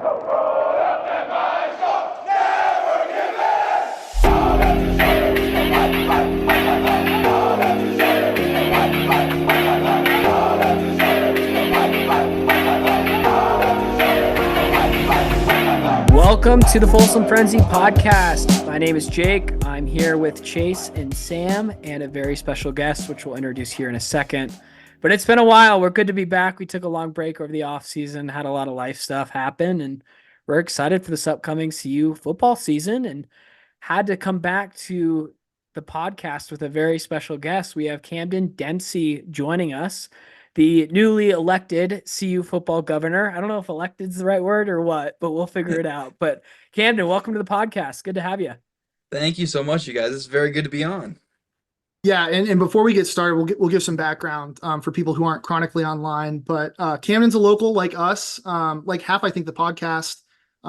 Welcome to the Folsom Frenzy podcast. My name is Jake. I'm here with Chase and Sam and a very special guest, which we'll introduce here in a second. But it's been a while. We're good to be back. We took a long break over the off season, had a lot of life stuff happen, and we're excited for this upcoming CU football season and had to come back to the podcast with a very special guest. We have Camden Dempsey joining us, the newly elected CU football governor. I don't know if elected is the right word or what, but we'll figure it out. But Camden, welcome to the podcast. Good to have you. Thank you so much, you guys. It's very good to be on. Yeah, and before we get started, we'll give some background for people who aren't chronically online. But Camden's a local like us, like half, I think, the podcast.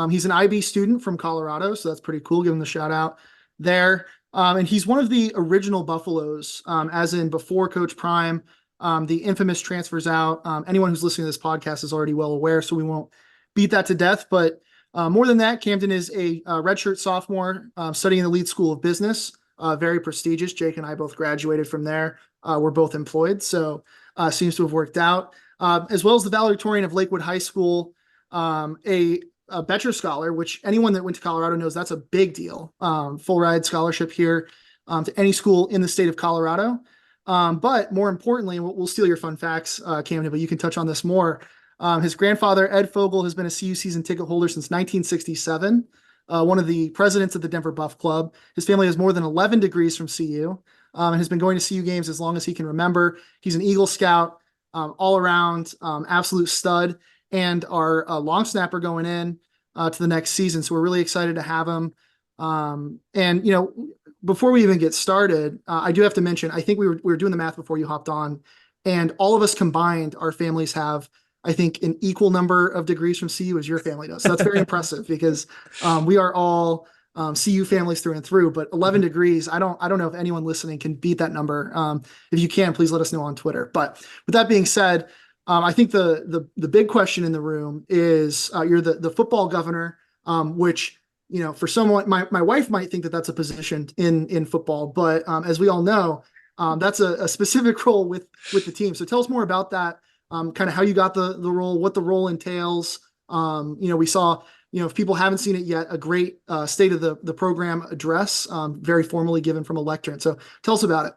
He's an IB student from Colorado, so that's pretty cool. Give him the shout out there. And he's one of the original Buffaloes, as in before Coach Prime. The infamous transfers out. Anyone who's listening to this podcast is already well aware, so we won't beat that to death. But more than that, Camden is a redshirt sophomore studying the Leeds School of Business. Very prestigious. Jake and I both graduated from there. We're both employed, so seems to have worked out. As well as the valedictorian of Lakewood High School, a Betcher Scholar, which anyone that went to Colorado knows that's a big deal. Full ride scholarship here to any school in the state of Colorado. But more importantly, we'll steal your fun facts, Camden, but you can touch on this more. His grandfather, Ed Fogel, has been a CU season ticket holder since 1967, one of the presidents of the Denver Buff Club. His family has more than 11 degrees from CU and has been going to CU games as long as he can remember. He's an Eagle Scout, all around, absolute stud, and our long snapper going in to the next season. So we're really excited to have him. Before we even get started, I do have to mention, I think we were doing the math before you hopped on, and all of us combined, our families have, I think, an equal number of degrees from CU as your family does. So that's very impressive because we are all CU families through and through, but 11 degrees, I don't know if anyone listening can beat that number. If you can, please let us know on Twitter. But with that being said, I think the big question in the room is you're the football governor, which, for someone, my wife might think that that's a position in football, but as we all know, that's a specific role with the team. So tell us more about that, kind of how you got the role, what the role entails. We saw, if people haven't seen it yet, a great state of the program address, very formally given from a lectern. So tell us about it.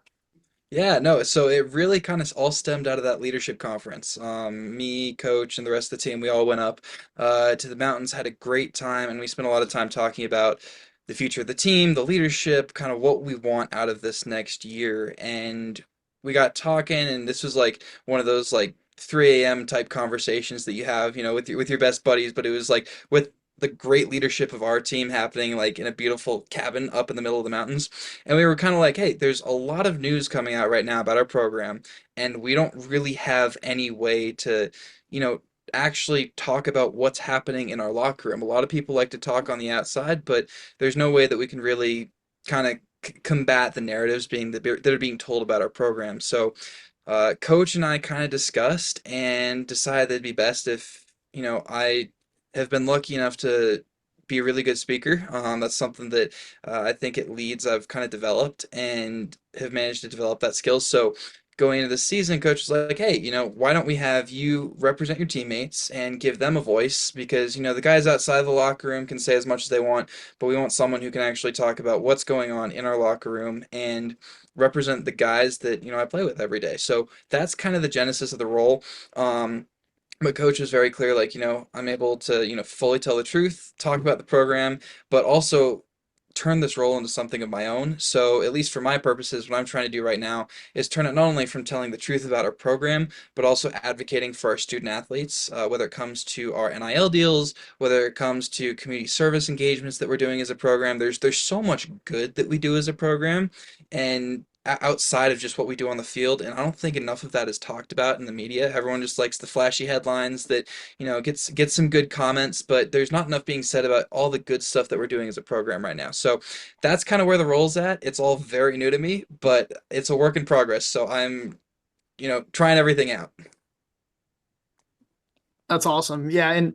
Yeah, no, so it really kind of all stemmed out of that leadership conference. Me, coach, and the rest of the team, we all went up to the mountains, had a great time, and we spent a lot of time talking about the future of the team, the leadership, kind of what we want out of this next year. And we got talking, and this was like one of those like 3 a.m. type conversations that you have, with your best buddies, but it was like with the great leadership of our team happening like in a beautiful cabin up in the middle of the mountains. And we were kind of like, hey, there's a lot of news coming out right now about our program, and we don't really have any way to, actually talk about what's happening in our locker room. A lot of people like to talk on the outside, but there's no way that we can really kind of combat the narratives that are being told about our program. So coach and I kind of discussed and decided it'd be best if, I have been lucky enough to be a really good speaker. That's something that I think at Leeds I've kind of developed and have managed to develop that skill. So going into the season, coach was like, hey, why don't we have you represent your teammates and give them a voice? Because, the guys outside the locker room can say as much as they want, but we want someone who can actually talk about what's going on in our locker room and represent the guys that, I play with every day. So that's kind of the genesis of the role. But coach was very clear, like, I'm able to, fully tell the truth, talk about the program, but also turn this role into something of my own. So at least for my purposes, what I'm trying to do right now is turn it not only from telling the truth about our program, but also advocating for our student athletes, whether it comes to our NIL deals, whether it comes to community service engagements that we're doing as a program. There's so much good that we do as a program, and outside of just what we do on the field, and I don't think enough of that is talked about in the media. Everyone just likes the flashy headlines that, gets some good comments, but there's not enough being said about all the good stuff that we're doing as a program right now. So that's kind of where the role's at. It's all very new to me, but it's a work in progress. So I'm, trying everything out. That's awesome. Yeah. And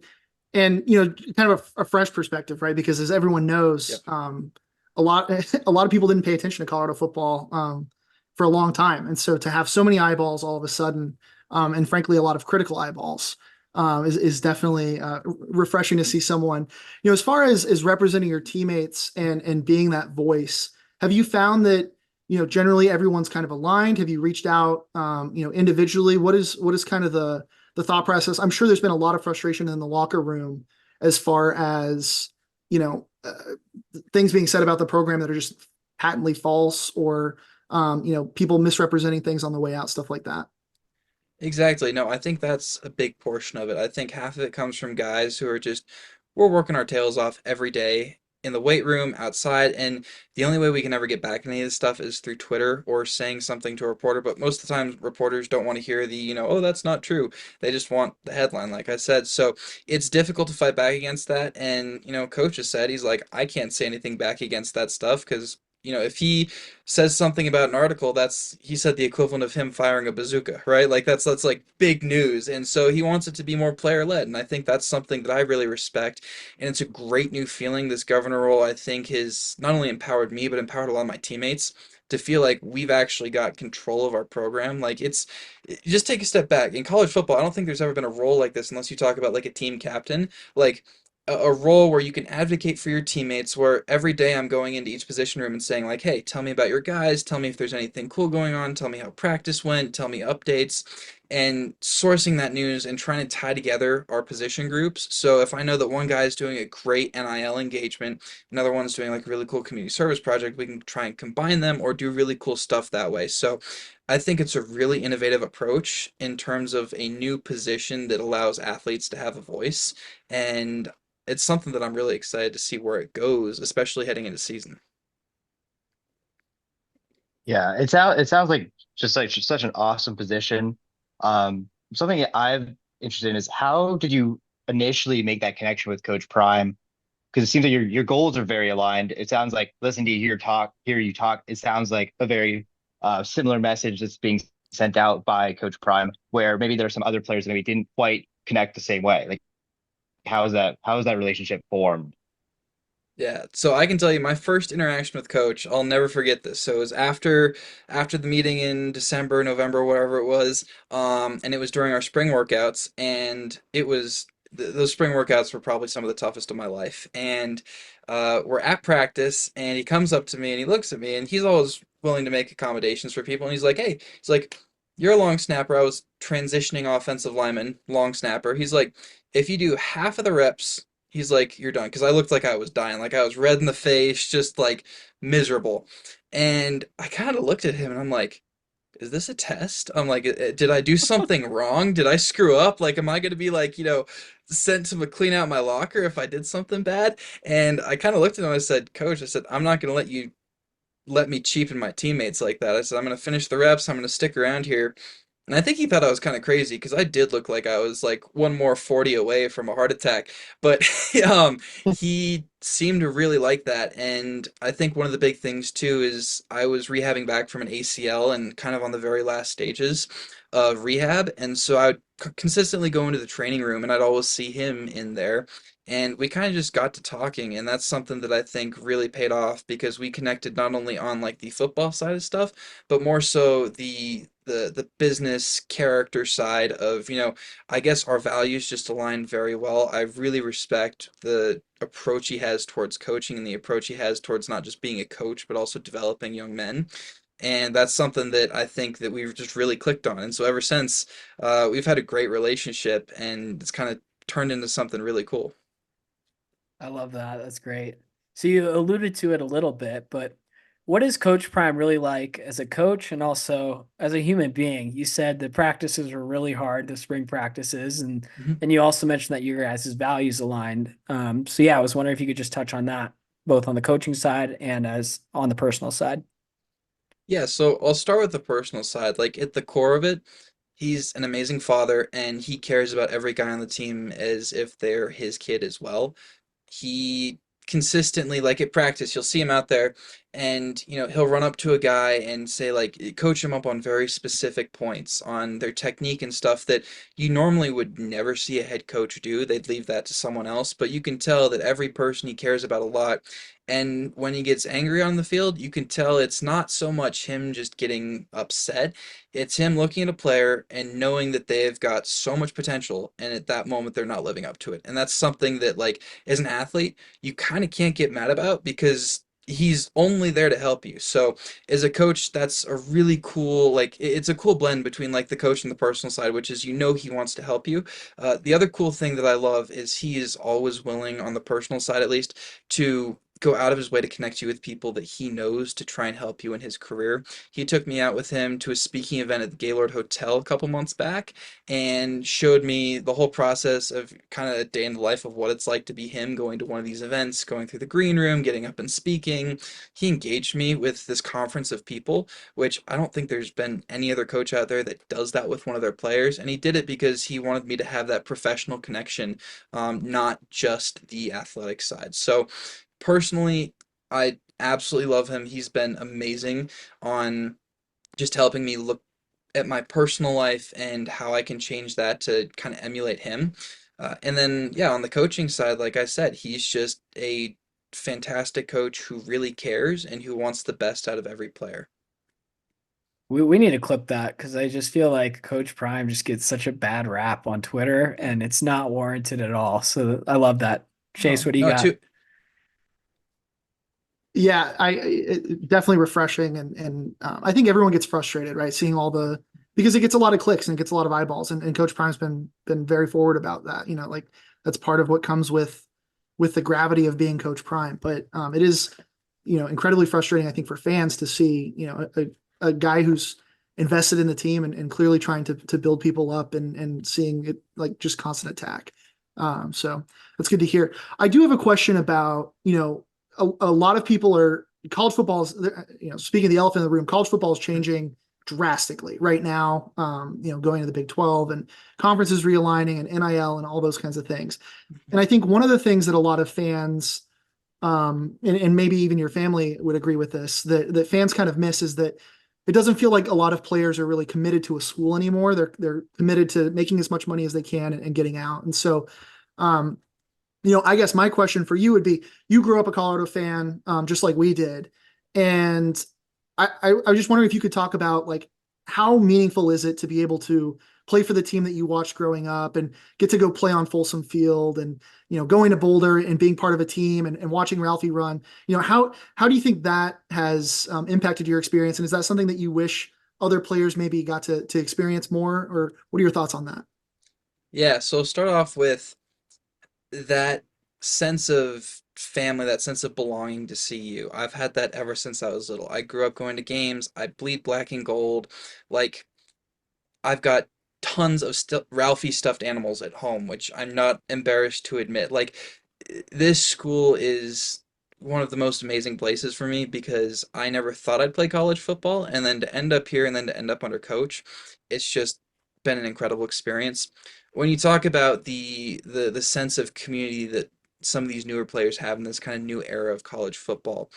and kind of a fresh perspective, right? Because as everyone knows, Yep. a lot a lot of people didn't pay attention to Colorado football for a long time, and so to have so many eyeballs all of a sudden, and frankly a lot of critical eyeballs, is definitely refreshing to see someone, as far as representing your teammates and being that voice. Have you found that generally everyone's kind of aligned? Have you reached out individually? What is kind of the thought process? I'm sure there's been a lot of frustration in the locker room as far as you know uh, things being said about the program that are just patently false, or people misrepresenting things on the way out, stuff like that. Exactly. No, I think that's a big portion of it. I think half of it comes from guys who are just, we're working our tails off every day in the weight room, outside, and the only way we can ever get back any of this stuff is through Twitter or saying something to a reporter. But most of the time, reporters don't want to hear oh, that's not true. They just want the headline, like I said. So it's difficult to fight back against that. And, Coach has said, he's like, I can't say anything back against that stuff because if he says something about an article, that's he said the equivalent of him firing a bazooka, right? Like that's like big news. And so he wants it to be more player led. And I think that's something that I really respect. And it's a great new feeling. This governor role, I think, has not only empowered me, but empowered a lot of my teammates to feel like we've actually got control of our program. Like just take a step back. In college football, I don't think there's ever been a role like this unless you talk about like a team captain. Like a role where you can advocate for your teammates, where every day I'm going into each position room and saying like, hey, tell me about your guys, tell me if there's anything cool going on, tell me how practice went, tell me updates, and sourcing that news and trying to tie together our position groups. So if I know that one guy is doing a great NIL engagement, another one's doing like a really cool community service project, we can try and combine them or do really cool stuff that way. So I think it's a really innovative approach in terms of a new position that allows athletes to have a voice. And it's something that I'm really excited to see where it goes, especially heading into season. Yeah, it sounds like just such an awesome position. Something that I'm interested in is how did you initially make that connection with Coach Prime? Because it seems like your goals are very aligned. It sounds like listening to hear you talk, it sounds like a very similar message that's being sent out by Coach Prime, where maybe there are some other players that maybe didn't quite connect the same way. Like how is that relationship formed? Yeah, so I can tell you my first interaction with Coach, I'll never forget this. So it was after the meeting in December, November, whatever it was, and it was during our spring workouts, and those spring workouts were probably some of the toughest of my life. And we're at practice, and he comes up to me and he looks at me, and he's always willing to make accommodations for people, and he's like, "Hey," he's like, "You're a long snapper." I was transitioning offensive lineman, long snapper. He's like, "If you do half of the reps." He's like, you're done. Because I looked like I was dying. Like I was red in the face, just like miserable. And I kind of looked at him and I'm like, is this a test? I'm like, did I do something wrong? Did I screw up? Like, am I going to be like, sent to clean out my locker if I did something bad? And I kind of looked at him and I said, Coach, I said, I'm not going to let me cheapen my teammates like that. I said, I'm going to finish the reps. I'm going to stick around here. And I think he thought I was kind of crazy because I did look like I was like one more 40 away from a heart attack. But he seemed to really like that. And I think one of the big things too is I was rehabbing back from an ACL and kind of on the very last stages of rehab. And so I would consistently go into the training room and I'd always see him in there. And we kind of just got to talking, and that's something that I think really paid off because we connected not only on like the football side of stuff, but more so the business character side of, I guess our values just align very well. I really respect the approach he has towards coaching and the approach he has towards not just being a coach, but also developing young men. And that's something that I think that we've just really clicked on. And so ever since, we've had a great relationship and it's kind of turned into something really cool. I love that. That's great. So you alluded to it a little bit, but what is Coach Prime really like as a coach and also as a human being? You said the practices were really hard, the spring practices, and Mhm. and you also mentioned that your guys' values aligned. So yeah, I was wondering if you could just touch on that, both on the coaching side and as on the personal side. Yeah, so I'll start with the personal side. Like at the core of it, he's an amazing father and he cares about every guy on the team as if they're his kid as well. He consistently, like at practice, you'll see him out there and he'll run up to a guy and say, like, coach him up on very specific points on their technique and stuff that you normally would never see a head coach do. They'd leave that to someone else, but you can tell that every person he cares about a lot. And when he gets angry on the field, you can tell it's not so much him just getting upset. It's him looking at a player and knowing that they've got so much potential, and at that moment they're not living up to it. And that's something that, like, as an athlete, you kind of can't get mad about because he's only there to help you. So as a coach, that's a really cool, like, it's a cool blend between, like, the coach and the personal side, which is, he wants to help you. The other cool thing that I love is he is always willing, on the personal side at least, to go out of his way to connect you with people that he knows to try and help you in his career. He took me out with him to a speaking event at the Gaylord Hotel a couple months back and showed me the whole process of kind of a day in the life of what it's like to be him, going to one of these events, going through the green room, getting up and speaking. He engaged me with this conference of people, which I don't think there's been any other coach out there that does that with one of their players. And he did it because he wanted me to have that professional connection, not just the athletic side. So personally, I absolutely love him. He's been amazing on just helping me look at my personal life and how I can change that to kind of emulate him. And then, yeah, on the coaching side, like I said, he's just a fantastic coach who really cares and who wants the best out of every player. We need to clip that because I just feel like Coach Prime just gets such a bad rap on Twitter and it's not warranted at all. So I love that. Chase, No, what do you no, got? too. Yeah, definitely refreshing, and I think everyone gets frustrated, right? Seeing all the because it gets a lot of clicks and it gets a lot of eyeballs, and Coach Prime's been very forward about that. Like that's part of what comes with the gravity of being Coach Prime. But it is incredibly frustrating, I think, for fans to see a guy who's invested in the team and clearly trying to build people up and seeing it like just constant attack. So that's good to hear. I do have a question about a lot of people are college football's, speaking of the elephant in the room, college football is changing drastically right now, going to the Big 12 and conferences realigning and NIL and all those kinds of things. And I think one of the things that a lot of fans, and maybe even your family would agree with this, that fans kind of miss is that it doesn't feel like a lot of players are really committed to a school anymore. They're committed to making as much money as they can and getting out. And so, I guess my question for you would be, you grew up a Colorado fan, just like we did. And I was just wondering if you could talk about like, how meaningful is it to be able to play for the team that you watched growing up and get to go play on Folsom Field and, going to Boulder and being part of a team and watching Ralphie run, how do you think that has impacted your experience? And is that something that you wish other players maybe got to experience more, or what are your thoughts on that? Yeah, so start off with that sense of family, that sense of belonging to CU. I've had that ever since I was little. I grew up going to games. I bleed black and gold. Like, I've got tons of Ralphie stuffed animals at home, which I'm not embarrassed to admit. Like, this school is one of the most amazing places for me because I never thought I'd play college football, and then to end up here and then to end up under coach, it's just been an incredible experience. When you talk about the sense of community that some of these newer players have in this kind of new era of college football,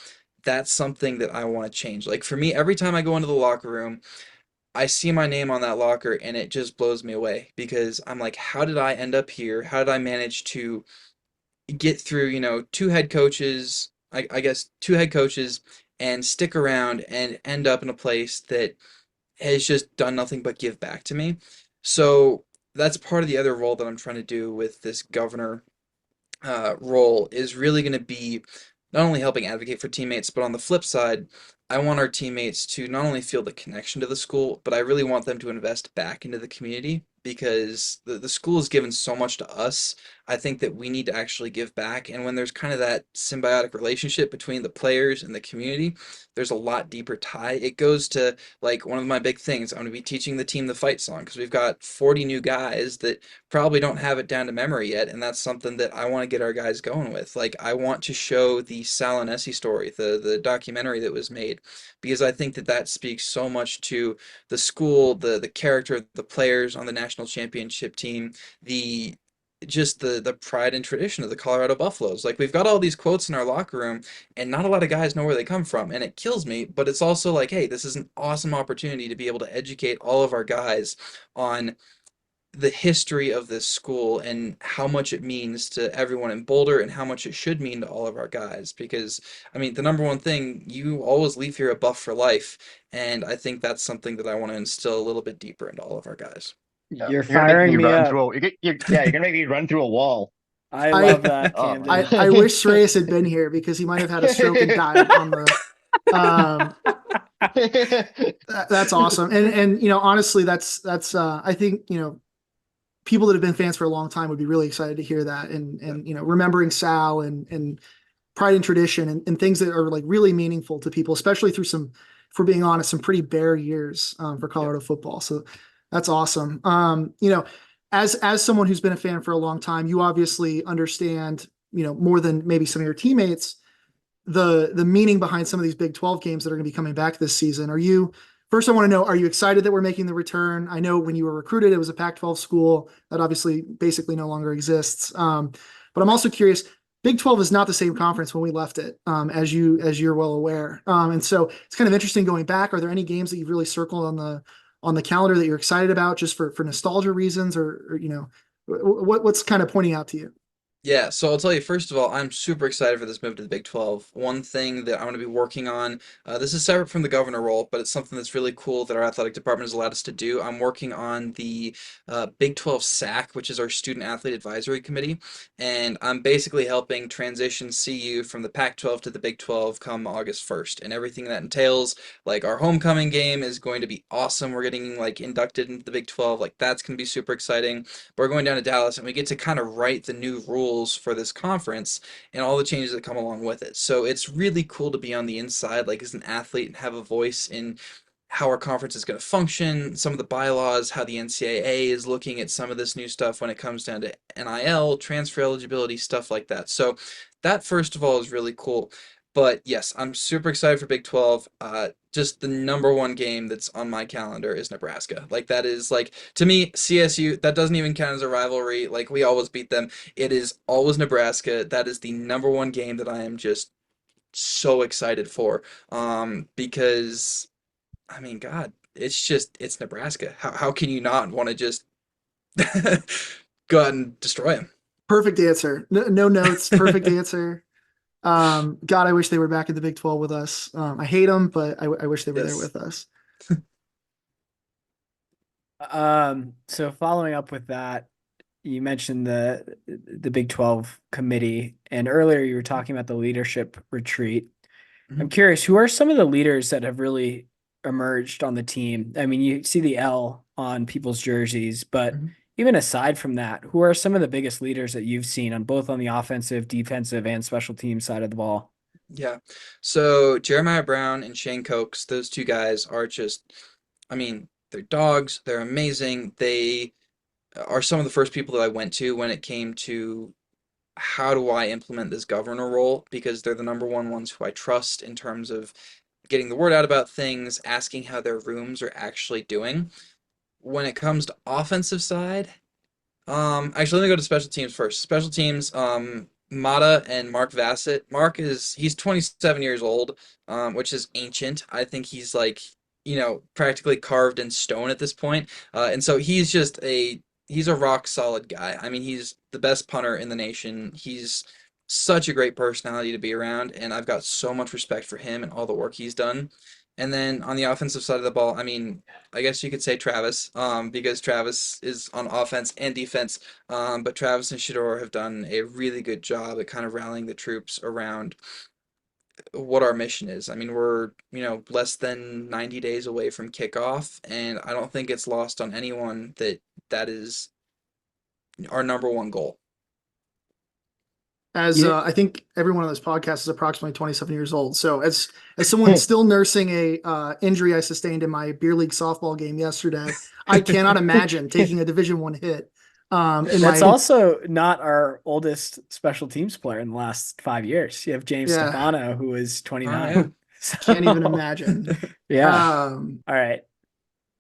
that's something that I want to change. Like, for me, every time I go into the locker room, I see my name on that locker and it just blows me away because I'm like, how did I end up here? How did I manage to get through, two head coaches, I guess two head coaches, and stick around and end up in a place that has just done nothing but give back to me. So that's part of the other role that I'm trying to do with this governor role is really going to be not only helping advocate for teammates, but on the flip side, I want our teammates to not only feel the connection to the school, but I really want them to invest back into the community because the school has given so much to us. I think that we need to actually give back. And when there's kind of that symbiotic relationship between the players and the community, there's a lot deeper tie. It goes to, like, one of my big things. I'm going to be teaching the team the fight song because we've got 40 new guys that probably don't have it down to memory yet, and that's something that I want to get our guys going with. Like, I want to show the Sal and Essie story, the documentary that was made, because I think that that speaks so much to the school, the character of the players on the national championship team, the just the pride and tradition of the Colorado Buffaloes. Like we've got all these quotes in our locker room and not a lot of guys know where they come from and it kills me, but it's also like, hey, this is an awesome opportunity to be able to educate all of our guys on the history of this school and how much it means to everyone in Boulder and how much it should mean to all of our guys. Because, I mean, the number one thing, you always leave here a Buff for life. And I think that's something that I want to instill a little bit deeper into all of our guys. Yeah. You're You're gonna make firing me me run up. through yeah, you're gonna make me run through a wall. I I love that, Oh my Camden. I wish Shreyas had been here because he might have had a stroke and died on the um that's awesome. And honestly that's I think people that have been fans for a long time would be really excited to hear that and remembering Sal and pride and tradition and things that are like really meaningful to people, especially through some, for being honest, some pretty bare years for Colorado football. So that's awesome. As someone who's been a fan for a long time, you obviously understand, more than maybe some of your teammates, the meaning behind some of these Big 12 games that are going to be coming back this season. First, I want to know, are you excited that we're making the return? I know when you were recruited, it was a Pac-12 school that obviously basically no longer exists. But I'm also curious, Big 12 is not the same conference when we left it, as you're well aware. And so it's kind of interesting going back. Are there any games that you've really circled on the calendar that you're excited about just for nostalgia reasons, or what's kind of pointing out to you? Yeah, so I'll tell you, first of all, I'm super excited for this move to the Big 12. One thing that I'm going to be working on, this is separate from the governor role, but it's something that's really cool that our athletic department has allowed us to do. I'm working on the Big 12 SAC, which is our Student Athlete Advisory Committee, and I'm basically helping transition CU from the Pac-12 to the Big 12 come August 1st, and everything that entails. Like our homecoming game is going to be awesome. We're getting like inducted into the Big 12, like that's going to be super exciting. We're going down to Dallas and we get to kind of write the new rules for this conference and all the changes that come along with it. So it's really cool to be on the inside, like as an athlete, and have a voice in how our conference is going to function, some of the bylaws, how the NCAA is looking at some of this new stuff when it comes down to NIL, transfer eligibility, stuff like that. So that, first of all, is really cool. But yes, I'm super excited for Big 12. Just the number one game that's on my calendar is Nebraska. Like that is like, to me, CSU, that doesn't even count as a rivalry. Like we always beat them. It is always Nebraska. That is the number one game that I am just so excited for. Because I mean, God, it's Nebraska. How can you not want to just go out and destroy them? Perfect answer. No notes. Perfect answer. God, I wish they were back in the Big 12 with us. I hate them, but I wish they were there Yes. with us. So following up with that, you mentioned the Big 12 committee, and earlier you were talking about the leadership retreat. I'm Mhm. curious, who are some of the leaders that have really emerged on the team? I mean, you see the L on people's jerseys, but Mhm. even aside from that, who are some of the biggest leaders that you've seen on both on the offensive, defensive, and special team side of the ball? Yeah. So Jeremiah Brown and Shane Cokes, those two guys are just, I mean, they're dogs. They're amazing. They are some of the first people that I went to when it came to how do I implement this governor role, because they're the number one ones who I trust in terms of getting the word out about things, asking how their rooms are actually doing. When it comes to offensive side, actually, let me go to special teams first. Special teams, Mata and Mark Vassett. He's 27 years old, which is ancient. I think he's like, practically carved in stone at this point. And so he's a rock solid guy. I mean, he's the best punter in the nation. He's such a great personality to be around, and I've got so much respect for him and all the work he's done. And then on the offensive side of the ball, I mean, I guess you could say Travis, because Travis is on offense and defense. But Travis and Shador have done a really good job at kind of rallying the troops around what our mission is. I mean, we're, less than 90 days away from kickoff, and I don't think it's lost on anyone that that is our number one goal. As Yeah. I think every one of those podcasts is approximately 27 years old. So as someone still nursing a injury I sustained in my beer league softball game yesterday, I cannot imagine taking a Division I hit. That's also not our oldest special teams player in the last 5 years. You have James Yeah. Stefano, who is Oh, 29. yeah. Can't even imagine. Yeah. All right.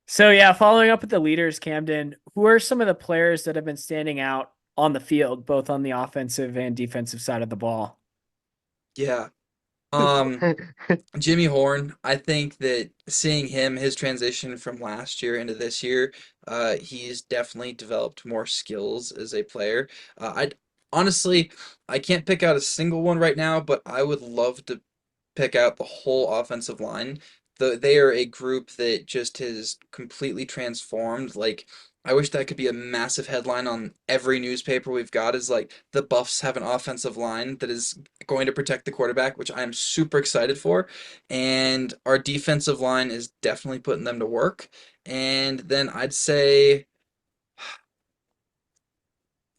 So yeah, following up with the leaders, Camden, who are some of the players that have been standing out on the field, both on the offensive and defensive side of the ball. Yeah. Jimmy Horn, I think that seeing his transition from last year into this year, he's definitely developed more skills as a player. I honestly, I can't pick out a single one right now, but I would love to pick out the whole offensive line. They are a group that just has completely transformed. Like, I wish that could be a massive headline on every newspaper we've got is like the Buffs have an offensive line that is going to protect the quarterback, which I'm super excited for. And our defensive line is definitely putting them to work. And then I'd say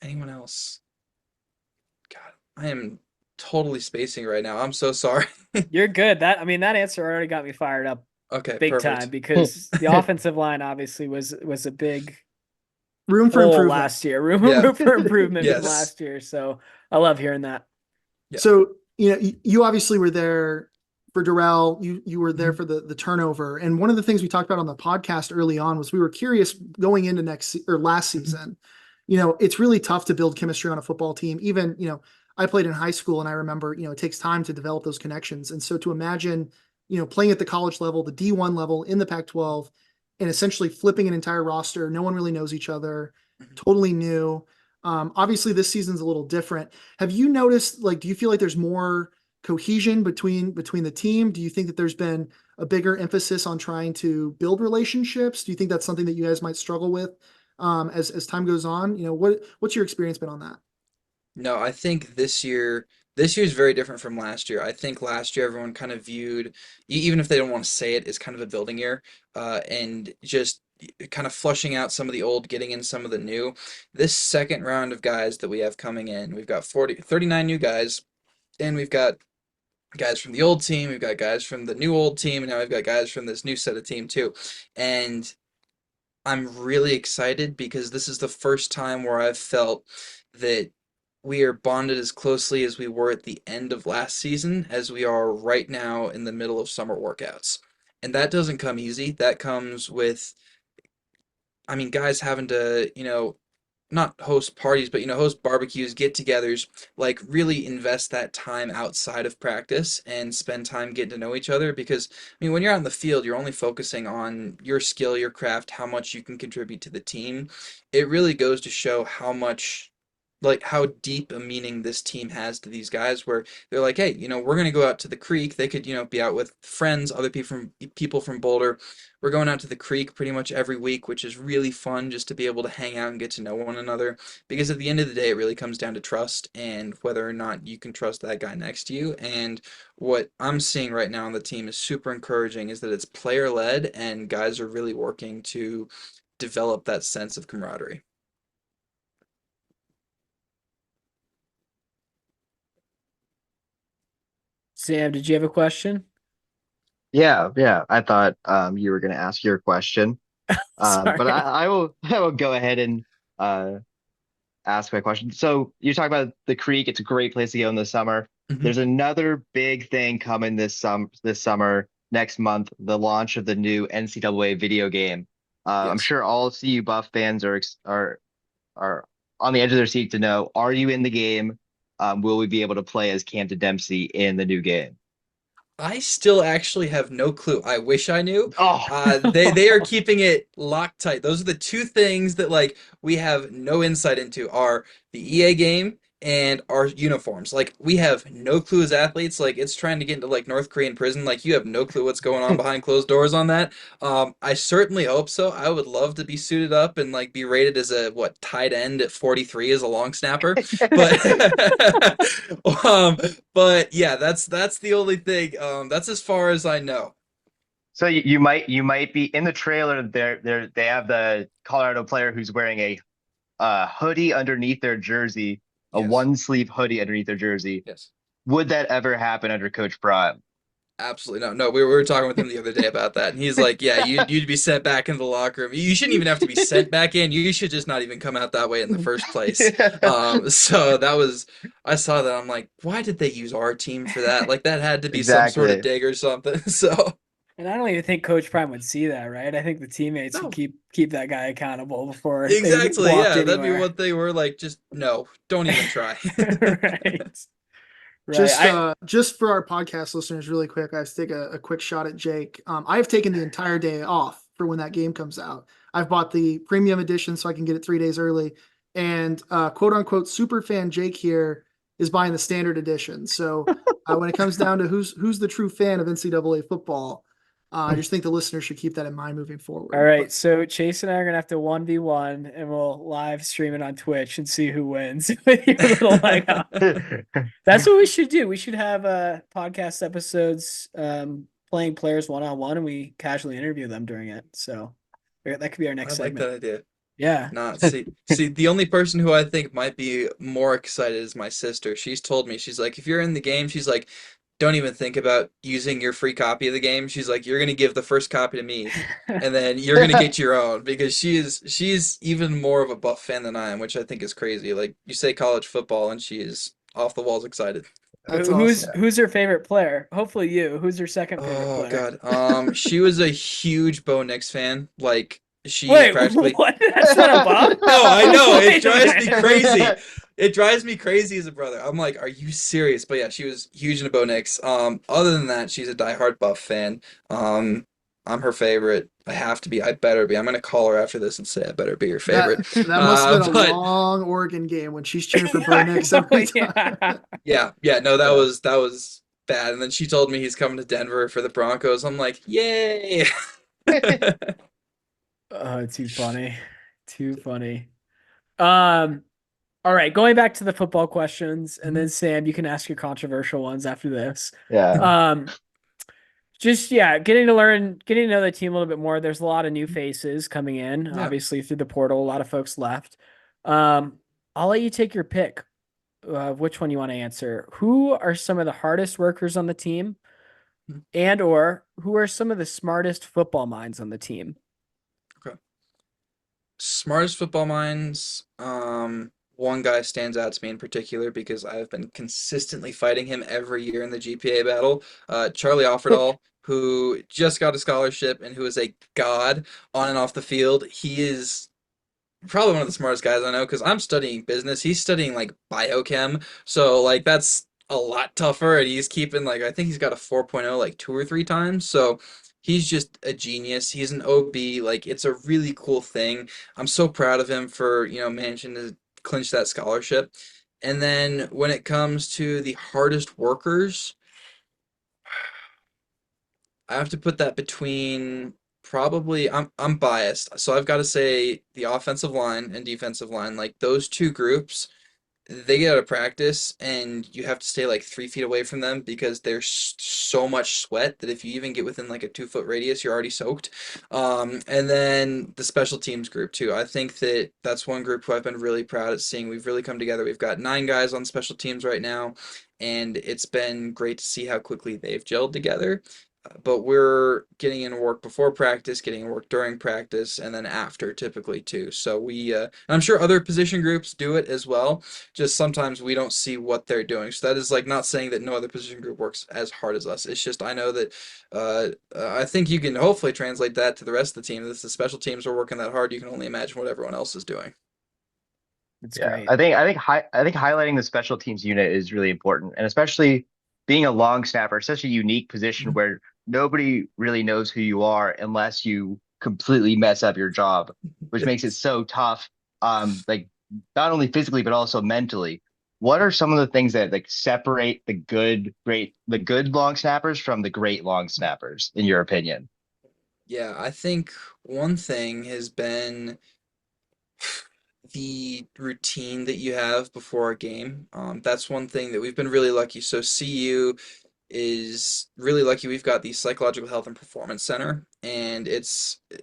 anyone else. God, I am totally spacing right now. I'm so sorry. You're good. That answer already got me fired up Okay, big time perfect. because the offensive line obviously was a big Room for hole improvement. last year. Room, Yeah. room for improvement from Yes. last year. So I love hearing that. Yeah. So, you obviously were there for Darrell. You were there Mhm. for the turnover. And one of the things we talked about on the podcast early on was we were curious going into last Mhm. season. It's really tough to build chemistry on a football team. Even, I played in high school and I remember, it takes time to develop those connections. And so to imagine, playing at the college level, the D1 level in the Pac-12 and essentially flipping an entire roster, no one really knows each other, Mhm. totally new. Obviously this season's a little different. Have you noticed, like, do you feel like there's more cohesion between the team? Do you think that there's been a bigger emphasis on trying to build relationships? Do you think that's something that you guys might struggle with as time goes on? What's your experience been on that? No, I think this year is very different from last year. I think last year everyone kind of viewed, even if they don't want to say it, as kind of a building year, and just kind of flushing out some of the old, getting in some of the new. This second round of guys that we have coming in, we've got 39 new guys, and we've got guys from the old team, we've got guys from the new old team, and now we've got guys from this new set of team too. And I'm really excited because this is the first time where I've felt that we are bonded as closely as we were at the end of last season as we are right now in the middle of summer workouts. And that doesn't come easy. That comes with, I mean, guys having to, not host parties, but host barbecues, get-togethers, like really invest that time outside of practice and spend time getting to know each other because I mean when you're out in the field, you're only focusing on your skill, your craft, how much you can contribute to the team. It really goes to show how much like how deep a meaning this team has to these guys where they're like, hey, we're going to go out to the creek. They could, be out with friends, other people from Boulder. We're going out to the creek pretty much every week, which is really fun just to be able to hang out and get to know one another. Because at the end of the day, it really comes down to trust and whether or not you can trust that guy next to you. And what I'm seeing right now on the team is super encouraging is that it's player led and guys are really working to develop that sense of camaraderie. Sam, did you have a question? Yeah. I thought you were going to ask your question, but Sorry. I will I will go ahead and uh, ask my question. So you talk about the creek. It's a great place to go in the summer. Mhm. There's another big thing coming this summer, next month, the launch of the new NCAA video game. I'm Yes. sure all CU Buff fans are on the edge of their seat to know, are you in the game? Will we be able to play as Camden Dempsey in the new game? I still actually have no clue. I wish I knew. Oh, They are keeping it locked tight. Those are the two things that like we have no insight into are the EA game and our uniforms. Like we have no clue as athletes. Like it's trying to get into like North Korean prison. Like you have no clue what's going on behind closed doors on that. I certainly hope so. I would love to be suited up and like be rated as a what tight end at 43 as a long snapper. But um, but yeah, that's the only thing. That's as far as I know. so you might be in the trailer. They have the Colorado player who's wearing a hoodie underneath their jersey, a Yes. one sleeve hoodie underneath their jersey. Yes. Would that ever happen under Coach Prime? Absolutely no. No, we were talking with him the other day about that, and he's like, "Yeah, you'd be sent back into the locker room. You shouldn't even have to be sent back in. You should just not even come out that way in the first place." So that was, I saw that. I'm like, why did they use our team for that? Like that had to be some sort of Exactly. dig or something. So And I don't even think Coach Prime would see that, right? I think the teammates would No, keep that guy accountable before they exactly. walked Yeah, that'd be anywhere. what they were like. Just no, don't even try. Right. Right. Just for our podcast listeners, really quick, I have to take a quick shot at Jake. I've taken the entire day off for when that game comes out. I've bought the premium edition so I can get it 3 days early. And quote unquote super fan Jake here is buying the standard edition. So when it comes down to who's the true fan of NCAA football, I just think the listeners should keep that in mind moving All forward. right, But so Chase and I are gonna have to 1v1 and we'll live stream it on Twitch and see who wins with your little leg up. That's what we should do. We should have podcast episodes playing players one-on-one and we casually interview them during it. So that could be our I next like segment. that idea. Yeah. Not see, the only person who I think might be more excited is my sister. She's told me, she's like, if you're in the game, she's like, don't even think about using your free copy of the game. She's like, you're gonna give the first copy to me, and then you're gonna get your own because she's even more of a Buff fan than I am, which I think is crazy. Like you say college football, and she is off the walls excited. that's Who's awesome. who's her favorite player? Hopefully you. Who's her second favorite Oh player? God. She was a huge Bo Nix fan. Like she Wait, practically. what? That's not a Bob? No, I know. It Wait a drives me minute. crazy. It drives me crazy as a brother. I'm like, are you serious? But yeah, she was huge into Bo Nix. Other than that, she's a diehard Buff fan. I'm her favorite. I have to be. I better be. I'm gonna call her after this and say I better be your favorite. That must have been a But long Oregon game when she's cheering for Bo I Nix know, every time. yeah, no, that Yeah. was bad. And then she told me he's coming to Denver for the Broncos. I'm like, yay. Oh, too funny. Too funny. Um, all right, going back to the football questions, and then Sam, you can ask your controversial ones after this. Yeah. Just getting to know the team a little bit more. There's a lot of new faces coming in, Yeah. obviously through the portal. A lot of folks left. I'll let you take your pick of which one you want to answer. Who are some of the hardest workers on the team, and or who are some of the smartest football minds on the team? Okay. Smartest football minds. One guy stands out to me in particular because I've been consistently fighting him every year in the GPA battle. Charlie Offerdahl, who just got a scholarship and who is a god on and off the field. He is probably one of the smartest guys I know because I'm studying business. He's studying like biochem, so like that's a lot tougher. And he's keeping like I think he's got a 4.0 like 2 or 3 times. So he's just a genius. He's an OB. Like it's a really cool thing. I'm so proud of him for managing to clinch that scholarship. And then when it comes to the hardest workers, I have to put that between probably I'm biased, so I've got to say the offensive line and defensive line, like those two groups, they get out of practice and you have to stay like 3 feet away from them because there's so much sweat that if you even get within like a 2 foot radius, you're already soaked. And then the special teams group too. I think that that's one group who I've been really proud of seeing. We've really come together. We've got 9 guys on special teams right now, and it's been great to see how quickly they've gelled together. But we're getting in work before practice, getting in work during practice, and then after typically too. So and I'm sure other position groups do it as well. Just sometimes we don't see what they're doing. So that is like not saying that no other position group works as hard as us. It's just I know that I think you can hopefully translate that to the rest of the team. If the special teams are working that hard, you can only imagine what everyone else is doing. It's Yeah, great. I think highlighting the special teams unit is really important, and especially being a long snapper, such a unique position where nobody really knows who you are unless you completely mess up your job, which makes it so tough. Like not only physically but also mentally. What are some of the things that like separate the good long snappers from the great long snappers, in your opinion? Yeah, I think one thing has been the routine that you have before a game. That's one thing that we've been really lucky. So CU is really lucky. We've got the Psychological Health and Performance Center, and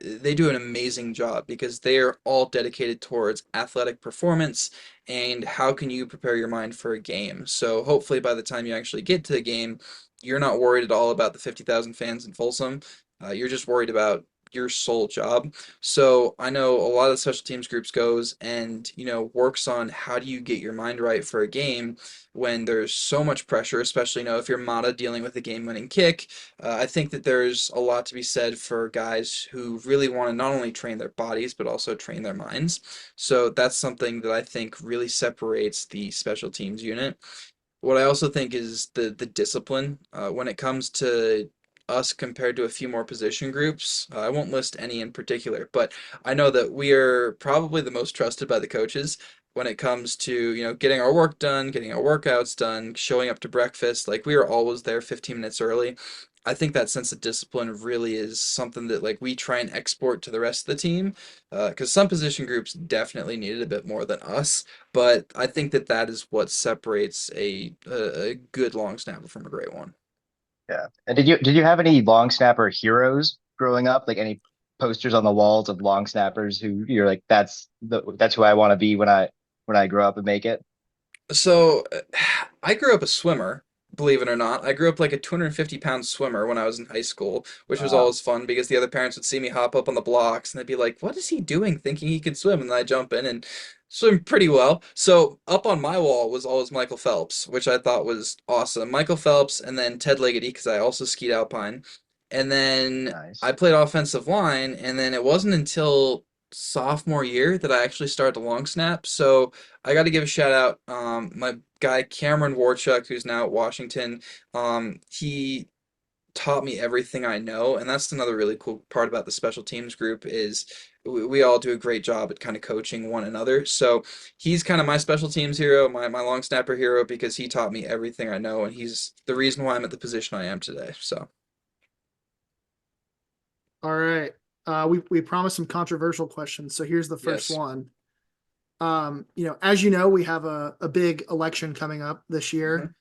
they do an amazing job because they are all dedicated towards athletic performance and how can you prepare your mind for a game. So hopefully by the time you actually get to the game, you're not worried at all about the 50,000 fans in Folsom. You're just worried about your sole job. So I know a lot of the special teams groups goes and, works on how do you get your mind right for a game when there's so much pressure, especially, if you're Mata dealing with a game-winning kick. I think that there's a lot to be said for guys who really want to not only train their bodies, but also train their minds. So that's something that I think really separates the special teams unit. What I also think is the discipline when it comes to us compared to a few more position groups. I won't list any in particular, but I know that we are probably the most trusted by the coaches when it comes to, getting our work done, getting our workouts done, showing up to breakfast. Like we are always there 15 minutes early. I think that sense of discipline really is something that like we try and export to the rest of the team, because some position groups definitely need it a bit more than us. But I think that that is what separates a good long snapper from a great one. Yeah. And did you have any long snapper heroes growing up? Like any posters on the walls of long snappers who you're like, that's who I want to be when I grow up and make it? So I grew up a swimmer, believe it or not. I grew up like a 250-pound swimmer when I was in high school, which was Wow. always fun because the other parents would see me hop up on the blocks and they'd be like, "What is he doing thinking he could swim?" And then I jump in and swim pretty well. So up on my wall was always Michael Phelps, which I thought was awesome. Michael Phelps and then Ted Ligety because I also skied alpine. And then I Nice. played offensive line, and then it wasn't until sophomore year that I actually started to long snap. So I got to give a shout out. My guy Cameron Warchuk, who's now at Washington, he taught me everything I know, and that's another really cool part about the special teams group is we all do a great job at kind of coaching one another. So he's kind of my special teams hero, my long snapper hero, because he taught me everything I know, and he's the reason why I'm at the position I am today. So All right. We promised some controversial questions. So here's the first yes. one. As you know, we have a big election coming up this Mhm. year.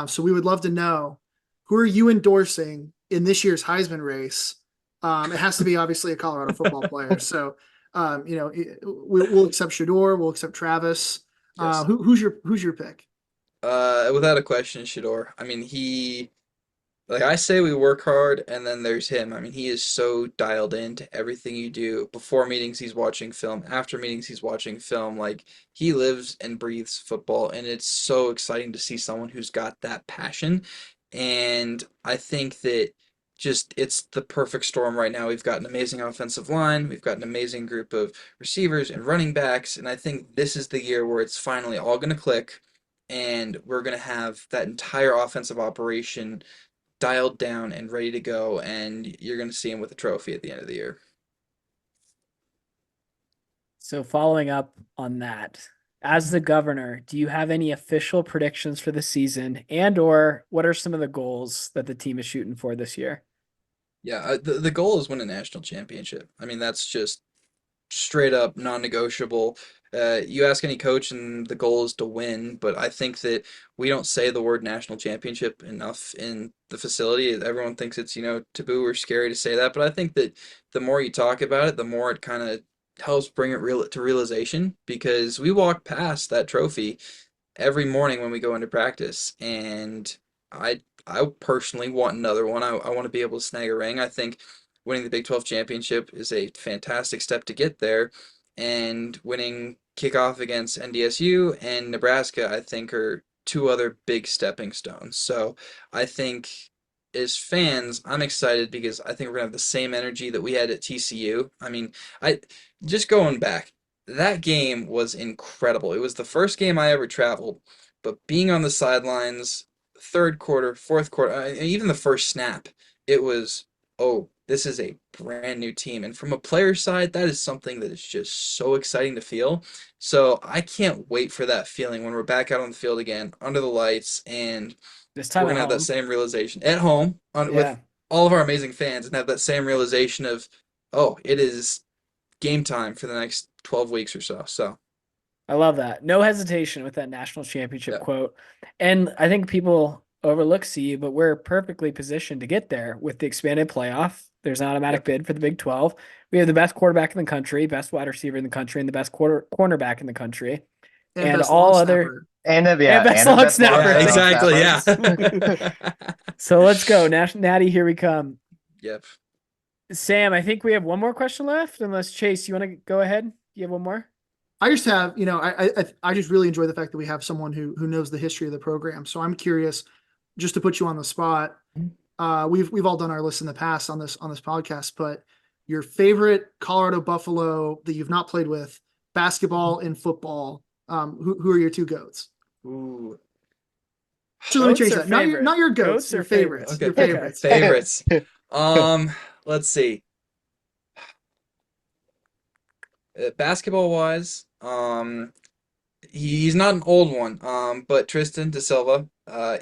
So we would love to know, who are you endorsing in this year's Heisman race? It has to be obviously a Colorado football player. So, we'll accept Shador, we'll accept Travis. Yes. Who's your pick? Without a question, Shador. I mean, like I say, we work hard, and then there's him. I mean, he is so dialed into everything you do. Before meetings, he's watching film. After meetings, he's watching film. Like, he lives and breathes football, and it's so exciting to see someone who's got that passion. And I think that just it's the perfect storm right now. We've got an amazing offensive line, we've got an amazing group of receivers and running backs, and I think this is the year where it's finally all going to click, and we're going to have that entire offensive operation dialed down and ready to go, and you're going to see him with a trophy at the end of the year. So following up on that, as the governor, do you have any official predictions for the season and or what are some of the goals that the team is shooting for this year? Yeah, the goal is win a national championship. I mean, that's just straight up non-negotiable. You ask any coach, and the goal is to win. But I think that we don't say the word national championship enough in the facility. Everyone thinks it's taboo or scary to say that. But I think that the more you talk about it, the more it kind of helps bring it real to realization. Because we walk past that trophy every morning when we go into practice, and I personally want another one. I want to be able to snag a ring. I think winning the Big 12 championship is a fantastic step to get there, and winning kickoff against NDSU and Nebraska, I think, are two other big stepping stones. So I think as fans, I'm excited because I think we're gonna have the same energy that we had at TCU. I mean, I just going back, that game was incredible. It was the first game I ever traveled, but being on the sidelines, third quarter, fourth quarter, even the first snap, it was, oh, this is a brand new team. And from a player side, that is something that is just so exciting to feel. So I can't wait for that feeling when we're back out on the field again, under the lights, and This we're time at gonna have that home. same realization at home with Yeah, all of our amazing fans, and have that same realization of, oh, it is game time for the next 12 weeks or so. So, I love that. No hesitation with that national championship yeah, quote. And I think people overlook CU, but we're perfectly positioned to get there with the expanded playoff. There's an automatic yep, bid for the Big 12. We have the best quarterback in the country, best wide receiver in the country, and the best cornerback in the country. And And best long all other snapper. And the and yeah, best and the long best yeah, snapper. long exactly, snapper. yeah. So let's go. Natty, here we come. Yep. Sam, I think we have one more question left. Unless Chase, you want to go ahead? You have one more? I just have, I just really enjoy the fact that we have someone who knows the history of the program. So I'm curious, just to put you on the spot. We've all done our list in the past on this podcast, but your favorite Colorado Buffalo that you've not played with, basketball and football. Who are your two goats? Ooh. So let me Goats change or that. Not your goats, Goats or your favorites. Okay. Your favorites. Favorites. Let's see. Basketball wise, he's not an old one, but Tristan De Silva,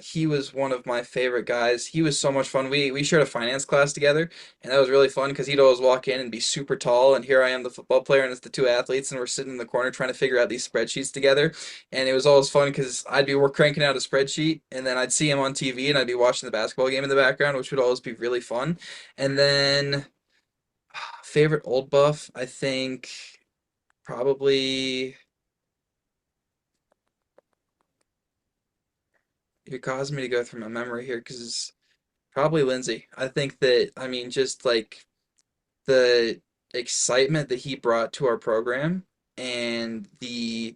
he was one of my favorite guys. He was so much fun. We shared a finance class together, and that was really fun because he'd always walk in and be super tall, and here I am, the football player, and it's the two athletes, and we're sitting in the corner trying to figure out these spreadsheets together, and it was always fun because I'd be cranking out a spreadsheet, and then I'd see him on TV, and I'd be watching the basketball game in the background, which would always be really fun. And then favorite old buff, I think probably. You're causing me to go through my memory here because probably Lindsay. I think that, I mean, just like the excitement that he brought to our program and the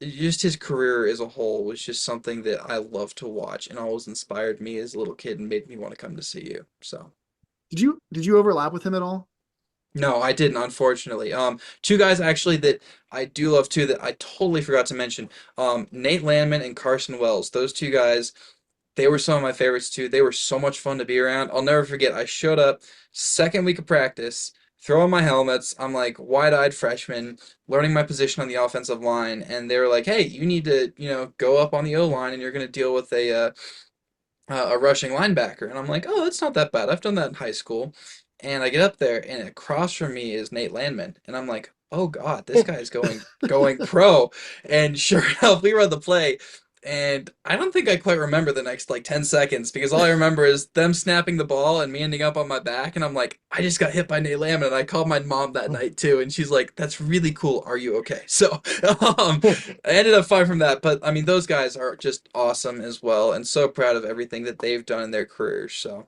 just his career as a whole was just something that I love to watch and always inspired me as a little kid and made me want to come to see you. So. Did you overlap with him at all? No, I didn't, unfortunately. Two guys actually that I do love too that I totally forgot to mention. Nate Landman and Carson Wells. Those two guys, they were some of my favorites too. They were so much fun to be around. I'll never forget. I showed up second week of practice, throw on my helmets. I'm like wide-eyed freshman, learning my position on the offensive line, and they were like, "Hey, you need to, go up on the O line, and you're going to deal with a rushing linebacker." And I'm like, "Oh, that's not that bad. I've done that in high school." And I get up there, and across from me is Nate Landman, and I'm like, "Oh God, this guy's going pro." And sure enough, we run the play, and I don't think I quite remember the next like 10 seconds because all I remember is them snapping the ball and me ending up on my back, and I'm like, "I just got hit by Nate Landman." And I called my mom that night too, and she's like, "That's really cool. Are you okay?" So I ended up fine from that, but I mean, those guys are just awesome as well, and so proud of everything that they've done in their careers. So.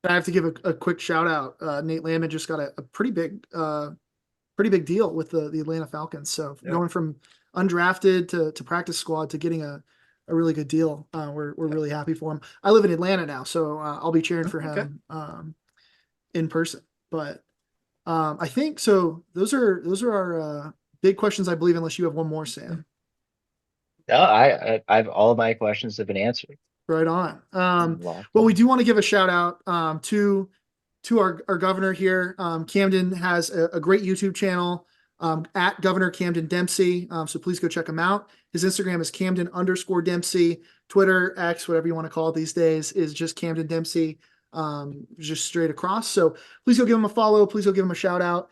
I have to give a quick shout out. Nate Landman just got a pretty big deal with the Atlanta Falcons. So Yeah. going from undrafted to practice squad to getting a really good deal, we're really happy for him. I live in Atlanta now, so I'll be cheering for Okay. him in person. But I think so. Those are our big questions, I believe. Unless you have one more, Sam. No, I've all of my questions have been answered. Right on. Locked Well, we in. do want to give a shout out to our governor here. Camden has a great YouTube channel at Governor Camden Dempsey. So please go check him out. His Instagram is Camden_Dempsey. Twitter, X, whatever you want to call it these days, is just Camden Dempsey, just straight across. So please go give him a follow. Please go give him a shout out.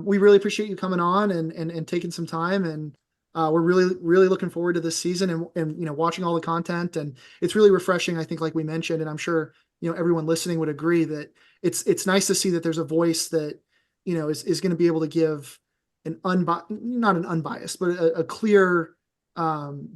We really appreciate you coming on and taking some time, and we're really looking forward to this season and watching all the content, and it's really refreshing. I think, like we mentioned, and I'm sure everyone listening would agree that it's nice to see that there's a voice that is going to be able to give not an unbiased, but a clear,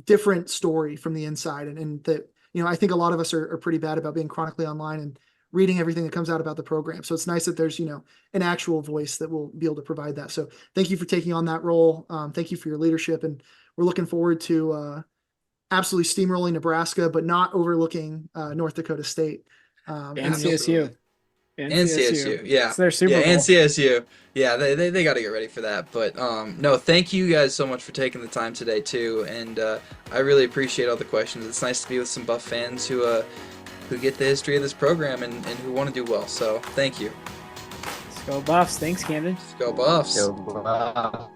different story from the inside, and that I think a lot of us are pretty bad about being chronically online and reading everything that comes out about the program. So it's nice that there's an actual voice that will be able to provide that. So thank you for taking on that role. Thank you for your leadership, and we're looking forward to absolutely steamrolling Nebraska, but not overlooking North Dakota State. And CSU. And CSU, yeah. It's their Super Bowl. And CSU. Yeah, they got to get ready for that. But no, thank you guys so much for taking the time today too, and I really appreciate all the questions. It's nice to be with some Buff fans who get the history of this program and who want to do well. So thank you. Let's go Buffs. Thanks, Camden. Let's go Buffs. So,